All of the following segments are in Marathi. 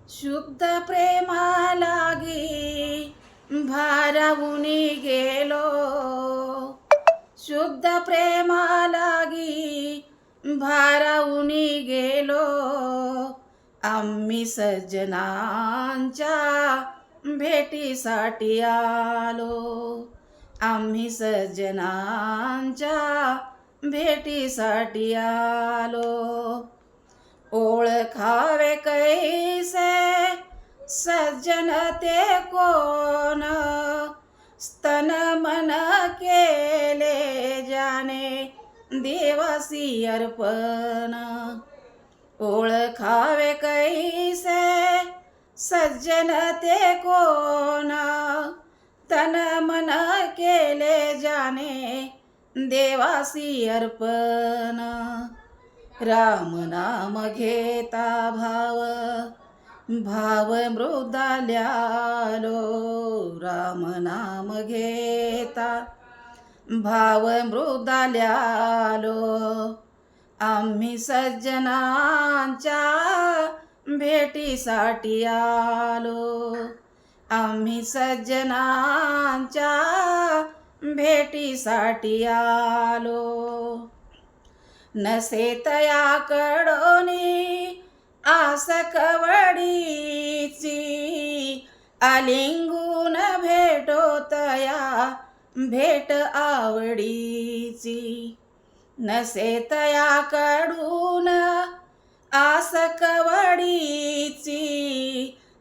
शुद्ध प्रेमालागी भारावुनी गेलो, शुद्ध प्रेमालागी भारावुनी गेलो, आम्ही सज्जनांच्या भेटीसाठी आलो, आम्ही सज्जनांच्या भेटीसाठी आलो. ओळखावे कैसे सज्जन ते कोण, स्तन मन केले जाने देवासी अर्पण. ओळखावे कैसे सज्जन ते कोण, तन मन केले जाने देवासी अर्पण. राम नाम घेता भाव भाव मृदाल्यालो, राम नाम घेता भाव मृदाल्यालो, आम्ही सज्जनांच्या भेटीसाठी आलो, आम्ही सज्जनांच्या भेटीसाठी आलो. नसे तयाकडोनी आस कवडीची, आलिंगून भेटो तया भेट आवडीची. नसे तयाकडून आस कवडीची,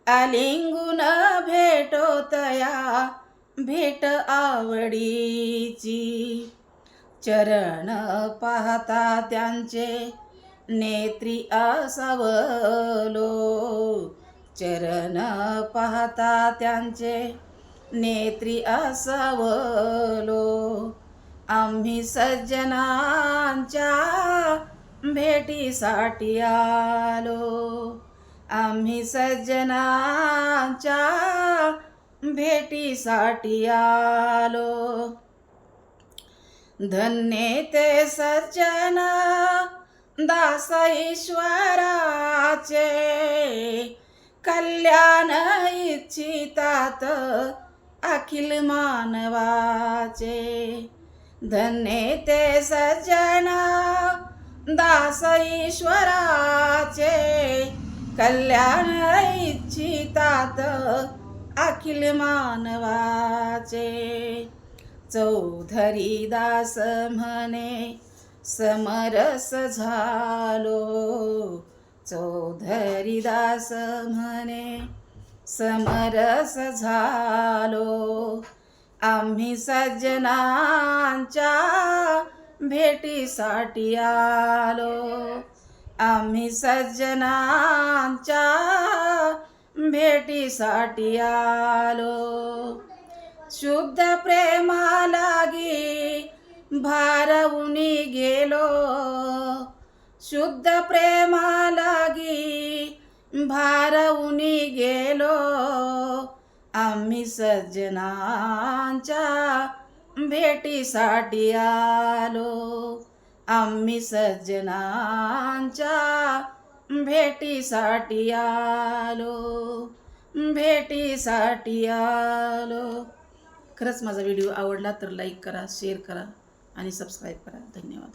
आलिंगून भेटो तया भेट आवडीची. चरण पाहता त्यांचे नेत्री असवलो, चरण पाहता त्यांचे नेत्री असवलो, आम्ही सज्जनांच्या भेटीसाठी आलो, आम्ही सज्जनांच्या भेटीसाठी आलो. धन्य ते सज्जन दास ईश्वराचे, कल्याण इच्छितात अखिल मानवाचे. धन्य ते सज्जन दास ईश्वराचे, कल्याण इच्छितात अखिल मानवाचे. चौधरी दास म्हणे समरस झालो, चौधरी दास म्हणे समरस झालो, आम्ही सज्जनांच्या भेटीसाठी आलो, आम्ही सज्जनांच्या भेटीसाठी आलो. शुद्ध प्रेमालागी भारावुनी गेलो, शुद्ध प्रेमालागी भारावुनी गेलो, आम्ही सज्जनांच्या भेटीसाठी आलो, आम्ही सज्जनांच्या भेटीसाठी आलो, भेटीसाठी आलो. खरंच माझा व्हिडिओ आवडला तर लाईक करा, शेअर करा आणि सबस्क्राईब करा. धन्यवाद.